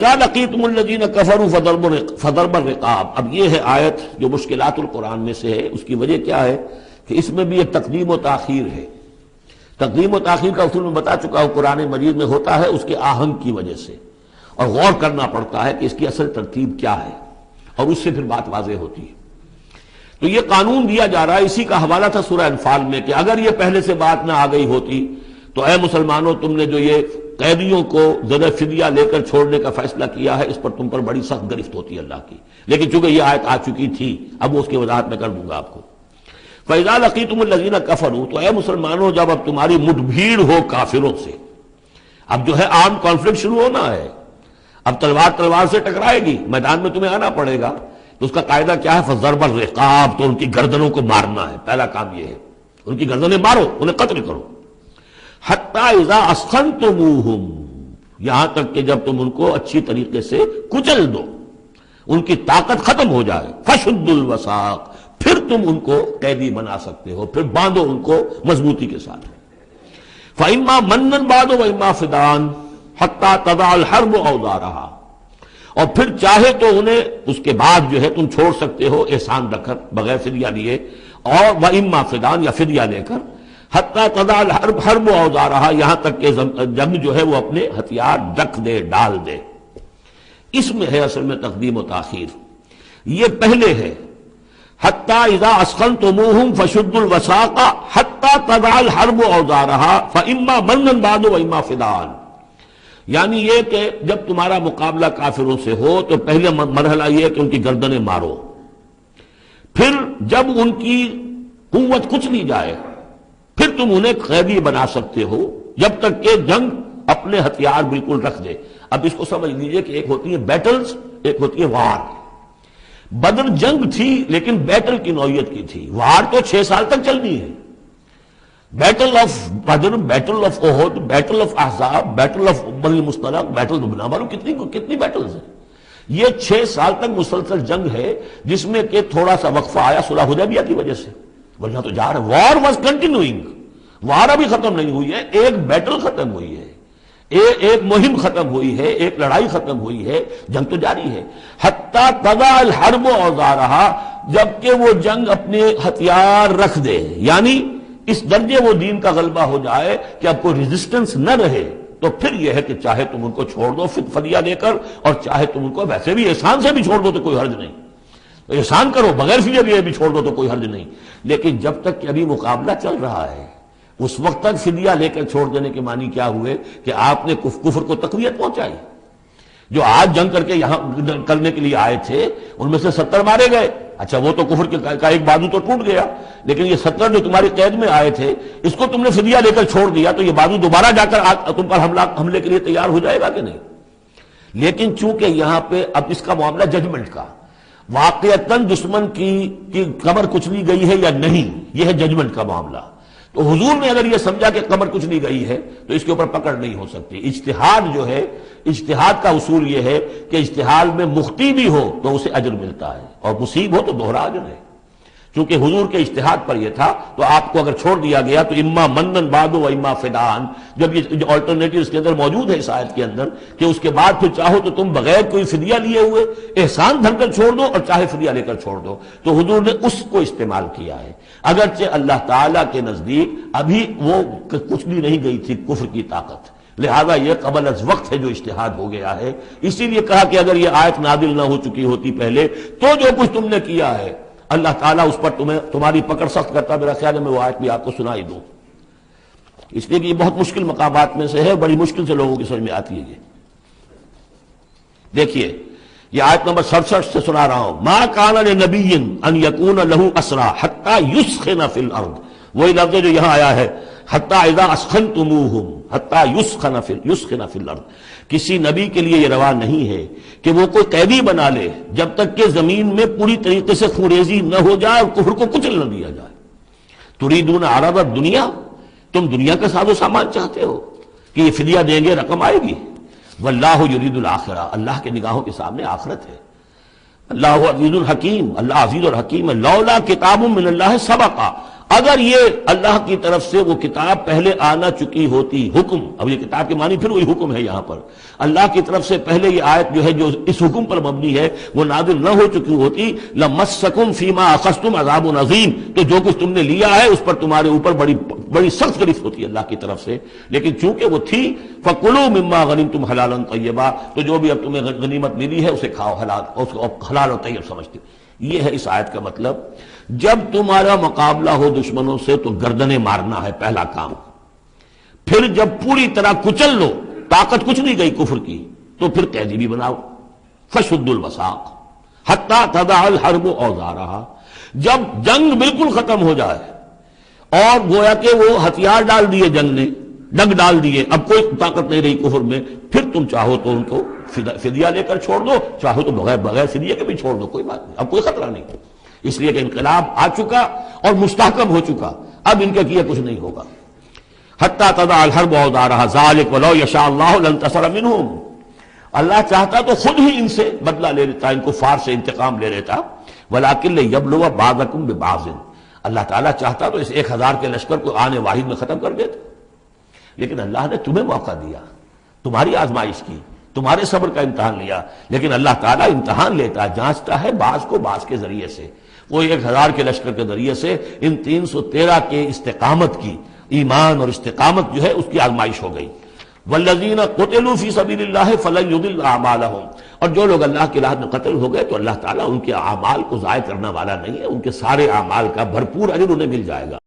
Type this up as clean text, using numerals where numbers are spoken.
کیا لقیتم الذین کفروا فضرب الرقاب. اب یہ ہے آیت جو مشکلات القرآن میں سے ہے. اس کی وجہ کیا ہے کہ اس میں بھی ایک تقدیم و تاخیر ہے. تقدیم و تاخیر کا اصول میں بتا چکا ہوں قرآن مجید میں ہوتا ہے اس کے آہنگ کی وجہ سے، اور غور کرنا پڑتا ہے کہ اس کی اصل ترتیب کیا ہے، اور اس سے پھر بات واضح ہوتی ہے. تو یہ قانون دیا جا رہا ہے. اسی کا حوالہ تھا سورہ انفال میں کہ اگر یہ پہلے سے بات نہ آ گئی ہوتی تو اے مسلمانوں، تم نے جو یہ قیدیوں کو زر فدیہ لے کر چھوڑنے کا فیصلہ کیا ہے، اس پر تم پر بڑی سخت گرفت ہوتی ہے اللہ کی. لیکن چونکہ یہ آیت آ چکی تھی، اب اس کی وضاحت میں کر دوں گا آپ کو. فَإِذَا لَقِيتُمُ الَّذِينَ كَفَرُوا، تو اے مسلمانوں جب اب تمہاری مٹ بھیڑ ہو کافروں سے، اب جو ہے آرم کانفلکٹ شروع ہونا ہے، اب تلوار سے ٹکرائے گی، میدان میں تمہیں آنا پڑے گا. تو اس کا قاعدہ کیا ہے؟ فَضَرْبَ الرِّقَابِ، تو ان کی گردنوں کو مارنا ہے. پہلا کام یہ ہے، ان کی گردنیں مارو، انہیں قتل کرو. حَتَّى إِذَا أَسْخَنْتُمُوهُمْ، یہاں تک کہ جب تم ان کو اچھی طریقے سے کچل دو، ان کی طاقت ختم ہو جائے. فَشُدُّ الْوَثَاقَ، پھر تم ان کو قیدی بنا سکتے ہو، پھر باندھو ان کو مضبوطی کے ساتھ. فَإِمَّا مَنًّا بَعْدُ وَإِمَّا فِدَاءً حَتَّى تَضَعَ الْحَرْبُ أَوْزَارَهَا، اور پھر چاہے تو انہیں اس کے بعد جو ہے تم چھوڑ سکتے ہو احسان رکھ کر بغیر فدیہ لیے، اور وَإِمَّا فِدَاءً، یا فدیہ لے کر. حَتَّى تَضَعَ الْحَرْبُ أَوْزَارَهَا، یہاں تک کہ جنگ جو ہے وہ اپنے ہتھیار رکھ دے، ڈال دے. اس میں ہے اصل میں تقدیم و تاخیر. یہ پہلے ہے حَتَّى إِذَا أَسْخَنْتُمُوهُمْ فَشُدُّوا الْوَثَاقَ حَتَّى تَضَعَ الْحَرْبُ أَوْزَارَهَا فَإِمَّا مَنًّا بَعْدُ وَإِمَّا فِدَاءً. یعنی یہ کہ جب تمہارا مقابلہ کافروں سے ہو تو پہلے مرحلہ یہ ہے کہ ان کی گردنیں مارو، پھر جب ان کی قوت کچھ نہیں جائے پھر تم انہیں قیدی بنا سکتے ہو جب تک کہ جنگ اپنے ہتھیار بالکل رکھ دے. اب اس کو سمجھ لیجئے کہ ایک ہوتی ہے بیٹلز، ایک ہوتی ہے وار. بدر جنگ تھی لیکن بیٹل کی نوعیت کی تھی. وار تو 6 سال تک چلنی ہے. بیٹل آف بدر، بیٹل آف احد، بیٹل آف احزاب، بیٹل آف بنی المصطلق، بیٹل بنا معلوم کتنی بیٹلز ہیں. یہ 6 سال تک مسلسل جنگ ہے جس میں کہ تھوڑا سا وقفہ آیا صلح حدیبیہ کی وجہ سے، ورنہ تو جا رہا ہے. وار واز کنٹینیوئنگ، وار ابھی ختم نہیں ہوئی ہے. ایک بیٹل ختم ہوئی ہے، ایک مہم ختم ہوئی ہے، ایک لڑائی ختم ہوئی ہے، جنگ تو جاری ہے. حتی تضع الحرب اوزارہا، جبکہ وہ جنگ اپنے ہتھیار رکھ دے، یعنی اس درجے وہ دین کا غلبہ ہو جائے کہ اب کوئی ریزسٹنس نہ رہے. تو پھر یہ ہے کہ چاہے تم ان کو چھوڑ دو فدیہ لے کر، اور چاہے تم ان کو ویسے بھی احسان سے بھی چھوڑ دو تو کوئی حرج نہیں. احسان کرو، بغیر فدیہ لیے بھی چھوڑ دو تو کوئی حرج نہیں. لیکن جب تک کہ ابھی مقابلہ چل رہا ہے اس وقت تک فدیہ لے کر چھوڑ دینے کے معنی کیا ہوئے کہ آپ نے کفر کو تقویت پہنچائی. جو آج جنگ کر کے یہاں کرنے کے لیے آئے تھے ان میں سے 70 مارے گئے. اچھا وہ تو کفر کا ایک بازو تو ٹوٹ گیا، لیکن یہ 70 جو تمہاری قید میں آئے تھے اس کو تم نے فدیہ لے کر چھوڑ دیا تو یہ بازو دوبارہ جا کر تم پر حملے کے لیے تیار ہو جائے گا کہ نہیں. لیکن چونکہ یہاں پہ اب اس کا معاملہ ججمنٹ کا، واقعتاً دشمن کی کمر کچلی گئی ہے یا نہیں، یہ ہے ججمنٹ کا معاملہ. تو حضور نے اگر یہ سمجھا کہ کمر کچلی گئی ہے تو اس کے اوپر پکڑ نہیں ہو سکتی. اجتہاد جو ہے، اجتہاد کا اصول یہ ہے کہ اجتہاد میں مخطی بھی ہو تو اسے اجر ملتا ہے، اور مصیب ہو تو دوہرا اجر ہے. چونکہ حضور کے اجتہاد پر یہ تھا تو آپ کو اگر چھوڑ دیا گیا تو اما منن بعد و اما فدان، جب یہ آلٹرنیٹو اس کے اندر موجود ہے اس آیت کے اندر کہ اس کے بعد پھر چاہو تو تم بغیر کوئی فدیہ لیے ہوئے احسان دھر کر چھوڑ دو، اور چاہے فدیہ لے کر چھوڑ دو. تو حضور نے اس کو استعمال کیا ہے. اگرچہ اللہ تعالیٰ کے نزدیک ابھی وہ کچھ بھی نہیں گئی تھی کفر کی طاقت، لہذا یہ قبل از وقت ہے جو اجتہاد ہو گیا ہے. اسی لیے کہا کہ اگر یہ آیت نازل نہ ہو چکی ہوتی پہلے تو جو کچھ تم نے کیا ہے اللہ تعالیٰ اس پر تمہاری پکڑ سخت کرتا. میرا خیال ہے میں وہ آیت بھی آپ کو سنائی دوں، اس لیے کہ یہ بہت مشکل مقامات میں سے ہے، بڑی مشکل سے لوگوں کی سمجھ میں آتی ہے. یہ دیکھیے، یہ آیت نمبر 67 سے سنا رہا ہوں. ما کان لنبی ان یکون لہ اسری حتی یسخن فی الارض، وہی لفظ جو یہاں آیا ہے حتی اذا اسخنتموہم حتی یسخن فی الارض. کسی نبی کے لیے یہ روا نہیں ہے کہ وہ کوئی قیدی بنا لے جب تک کہ زمین میں پوری طریقے سے خونریزی نہ ہو جائے اور کفر کو کچل نہ دیا جائے. تریدون عرض الدنیا، تم دنیا کا ساز و سامان چاہتے ہو کہ یہ فدیہ دیں گے رقم آئے گی. واللہ یرید الآخرہ، اللہ کے نگاہوں کے سامنے آخرت ہے. اللہ عزیز الحکیم، اللہ عزیز اور حکیم ہے. لولا کتاب من اللہ سبقا، اگر یہ اللہ کی طرف سے وہ کتاب پہلے آنا چکی ہوتی، حکم، اب یہ کتاب کے معنی پھر وہی حکم ہے یہاں پر، اللہ کی طرف سے پہلے یہ آیت جو ہے جو اس حکم پر مبنی ہے وہ نازل نہ ہو چکی ہوتی، لَمَسَّكُمْ فِيمَا أَخَذْتُمْ عَذَابٌ عَظِيمٌ، تو جو کچھ تم نے لیا ہے اس پر تمہارے اوپر بڑی سخت گرفت ہوتی ہے اللہ کی طرف سے، لیکن چونکہ وہ تھی فَكُلُوا مِمَّا غَنِمْتُمْ حَلَالًا طَيِّبًا، تو جو بھی اب تمہیں غنیمت ملی ہے اسے کھاؤ حلال، اور اس کو حلال اور طیب سمجھتے۔ یہ ہے اس آیت کا مطلب، جب تمہارا مقابلہ ہو دشمنوں سے تو گردنیں مارنا ہے پہلا کام، پھر جب پوری طرح کچل لو، طاقت کچھ نہیں گئی کفر کی، تو پھر قیدی بھی بناؤ، فَشُدُّ الْوَثَاقَ حَتَّى تَضَعَ الْحَرْبُ أَوْزَارَهَا، جب جنگ بالکل ختم ہو جائے اور گویا کہ وہ ہتھیار ڈال دیے جنگ نے، ڈگ ڈال دیے، اب کوئی طاقت نہیں رہی کفر میں، پھر تم چاہو تو ان کو فدیہ لے کر چھوڑ دو، چاہو تو بغیر فدیہ کے بھی چھوڑ دو، کوئی بات نہیں، اب کوئی خطرہ نہیں، اس لیے کہ انقلاب آ چکا اور مستحکم ہو چکا، اب ان کے کیے کچھ نہیں ہوگا۔ حتیٰ تضع الحرب اوزارها ذلك ولو یشاء اللہ لانتصر منهم، اللہ چاہتا تو خود ہی ان سے بدلہ لے لیتا، ان کفار سے انتقام لے لیتا، ولکن لیبلو بعضکم ببعض، اللہ تعالیٰ چاہتا تو اس 1000 کے لشکر کو آنے واحد میں ختم کر دیتا، لیکن اللہ نے تمہیں موقع دیا، تمہاری آزمائش کی، تمہارے صبر کا امتحان لیا، لیکن اللہ تعالیٰ امتحان لیتا ہے، جانچتا ہے بعض کو بعض کے ذریعے سے، وہ 1000 کے لشکر کے ذریعے سے ان 313 کے استقامت کی، ایمان اور استقامت جو ہے اس کی آزمائش ہو گئی۔ والذین قتلوا فی سبیل اللہ فلن یضل اعمالہم، اور جو لوگ اللہ کی راہ میں قتل ہو گئے تو اللہ تعالیٰ ان کے اعمال کو ضائع کرنے والا نہیں ہے، ان کے سارے اعمال کا بھرپور اجر انہیں مل جائے گا۔